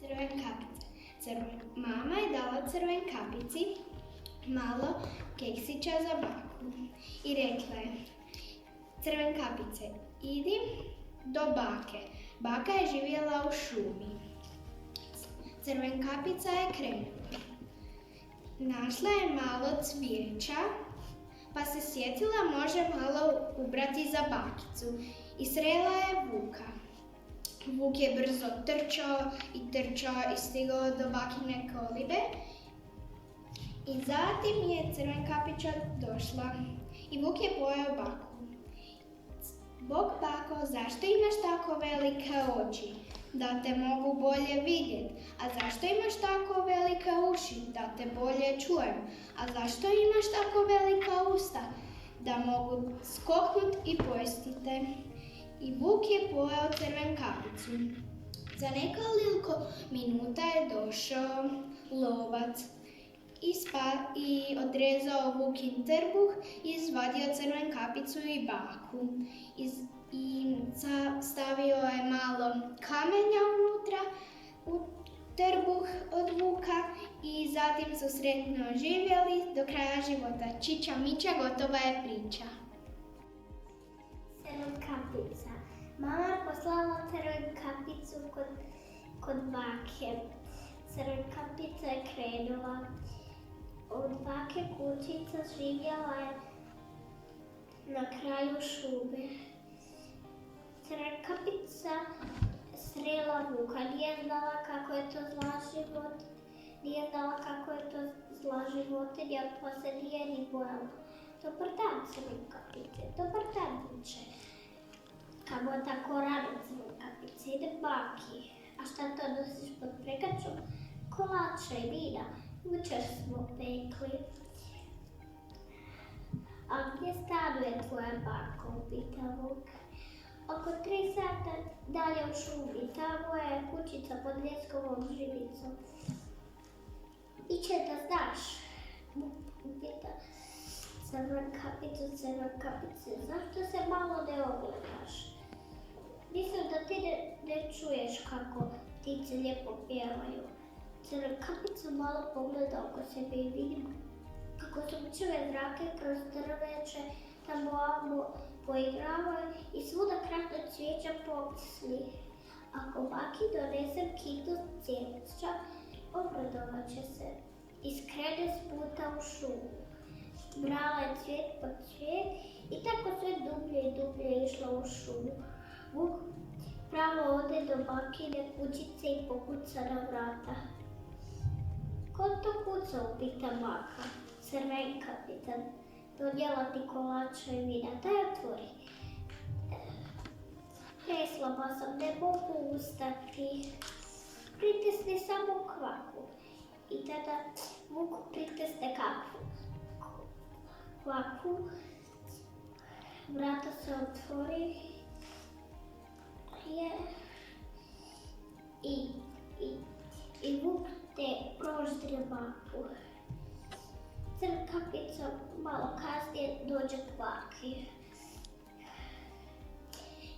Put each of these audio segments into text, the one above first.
Crvenkapice. Mama je dala Crvenkapici malo keksića za baku i rekla je: Crvenkapice, idi do bake. Baka je živjela u šumi. Crvenkapica je krenula. Našla je malo cvijeća, pa se sjetila može malo ubrati za bakicu i srela je Vuka. Vuk je brzo trčao i stigao do bakine kolibe i zatim je Crvenkapica došla i Vuk je pojeo baku. Bog bako, zašto imaš tako velike oči? Da te mogu bolje vidjeti. A zašto imaš tako velike uši? Da te bolje čujem. A zašto imaš tako velika usta? Da mogu skoknut i pojesti te. I Vuk je pojeo Crvenkapicu. Za nekoliko minuta je došao lovac i odrezao Vukin trbuh i izvadio Crvenkapicu i baku. I stavio je malo kamenja unutra u trbuh od Vuka i zatim su sretno živjeli do kraja života. Čiča miča, gotova je priča. Crvenkapica. Mama je poslala Crvenkapicu kod bake. Crvenkapica je krenula. Od bake kućica živjela je na kraju šume. Crvenkapica srela Vuka, nije znala kako je to zla životinja, pa se nije ni bojala. Dobar dan, Crvenkapice, dobar dan, Vuče. Kamo tako rano, Crvenkapice, idem baki. A šta to nosiš pod pregačom? Kolače i vina, jučer smo pekli. A gdje stanuje tvoja baka, upita Vuk. Oko 3 sata dalje u šumi, tamo je kućica pod ljeskovom živicom. Iće da znaš, upita Crvenkapice, zašto se malo ne ogledaš? Mislim da ti ne čuješ kako ptice lijepo pjevaju. Crvenkapica malo pogleda oko sebe i vidim kako sunčeve zrake kroz drveće tamo poigravaju i svuda krasno cvijeća pomisli. Ako baki donesem kitu cvijeća, obradovat će se. Iskrene s puta u šumu. Brala je cvijet po cvijet i tako sve dublje i dublje išla u šumu. Vuk pravo ode do bakine kućice i pokuca na vrata. Ko to kuca, upita baka. Crvenkapica. Donijela ti kolača i vina, daj otvori. Preslaba sam, ne mogu ustati. Pritisni samo kvaku. I tada Vuk pritisne kvaku. Vrata se otvori. I Vuk te proždre baku. Crvenkapica malo kasnije dođe k baki.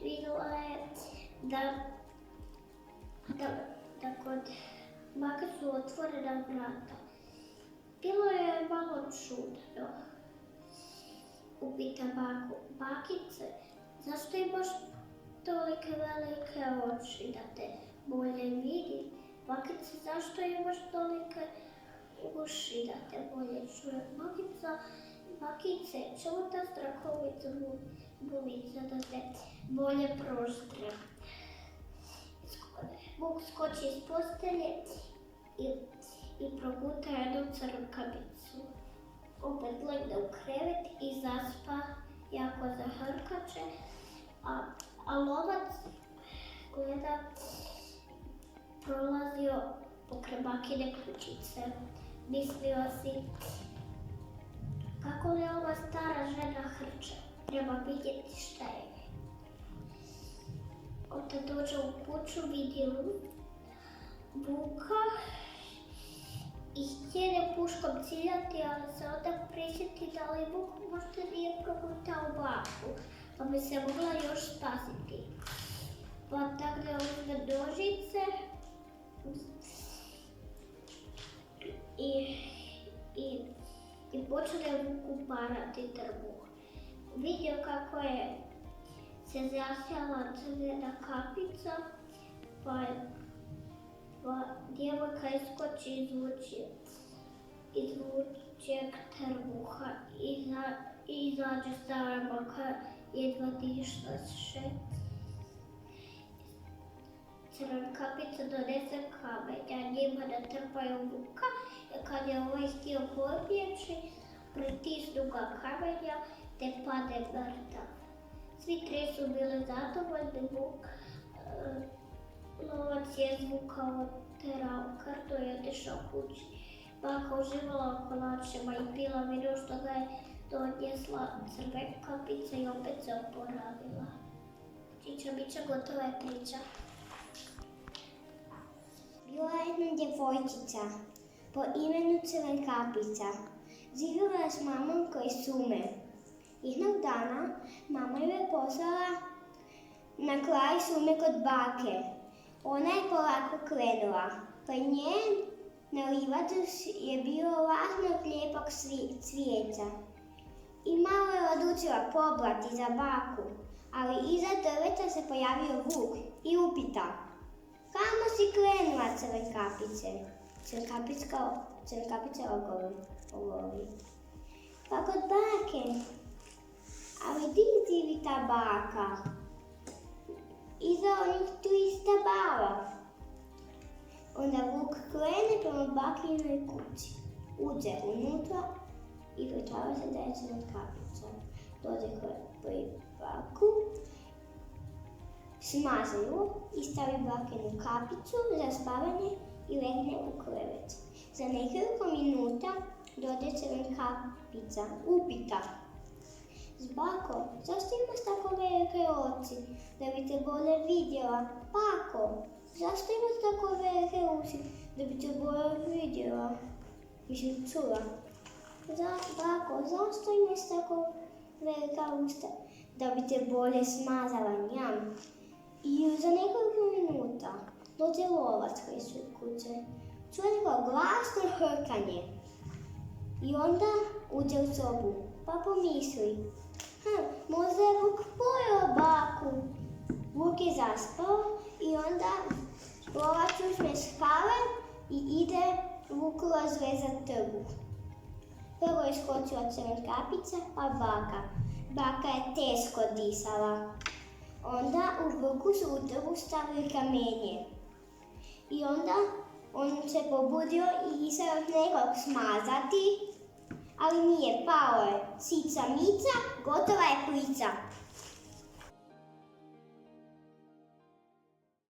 Vidjela je da kod bake su otvorena vrata. Bilo je malo čudno. Upita baku, bakice, zašto imaš tolike velike oči da te bolje vidi? Bakice, zašto imaš tolike uši da te bolje čuje? Bakice, čemu ta strahovita bubica da te bolje proždre? Vuk skoči iz postelje i proguta jednu Crvenkapicu. Opet legne u krevet i zaspa jako zahrkače, a lovac gleda prolazio pokraj bakine kućice. Mislio si, kako li ova stara žena hrče, treba vidjeti šta je. Onda dođe u kuću, vidi Vuka i htjene puškom ciljati, ali se onda prisjeti da li Vuk možda nije progutao baku, pa bi se mogla još spasiti. Pa tako uzme nožice, I počeo Vuku parati trbuh. Vidio kako je se zasjala crvena kapica, pa djevojka iskoči iz vučijeg trbuha i izađe stara baka, jedva dišaše. Crvena kapica donese kamenja, njima natrpaju Vuka, i kad je ovaj htio pobjeći, pritisnu ga kamenja te pade mrtav. Svi tri su bili zadovoljni, lovac je Vuka oterao krdu i otišao kući. Baka uživala u kolačima i pila vino što ga je donjesla crvena kapica i opet se oporavila. Čiča bića, gotova je priča. Bila je jedna djevojčica po imenu Crvena kapica. Živjela je s mamom koji sume. Jednog dana mama ju je poslala na kraj sume kod bake. Ona je polako krenula. Pri njen na livadu je bilo lažnog lijepog cvijeća. I malo je odlučila pobrati za baku, ali iza drveta se pojavio vuk i upita: "Kamo si krenula, Crvena kapice?" Crvena kapica odgovori: "Pa kod bake." "Ali di živi ta baka?" "Iza onih 3 stabala." Onda vuk krene prema bakinoj kući. Uđe unutra i pretvara se da je Crvena kapica. Dođe pri baku, smaže ju i stavi bakinu kapicu za spavanje i legne u krevet. Za nekoliko minuta dođe Crvena kapica, upita: "Bako, zašto imaš tako velike oči? Da bi te bolje vidjela." "Bako, zašto imaš tako velike uši? Da bi te bolje vidjela." Čula: "Bako, zašto imaš tako velika usta? Da bi te bolje smazala." Njam. I za nekoliko minuta dođe lovac kraj kuće. Čuje neko glasno hrkanje. I onda uđe u sobu, pa pomisli: "Možda je vuk pojeo baku." Vuk je zaspao i onda lovac uzme škale i ide vuku razrezat trbuh. Prvo je skočila Crvena kapica, pa baka. Baka je teško disala. Onda u vuku su u trbuh stavili kamenje. I onda on se pobudio i išao nekog smazati, ali nije, pao je. Sica mica, gotova je priča.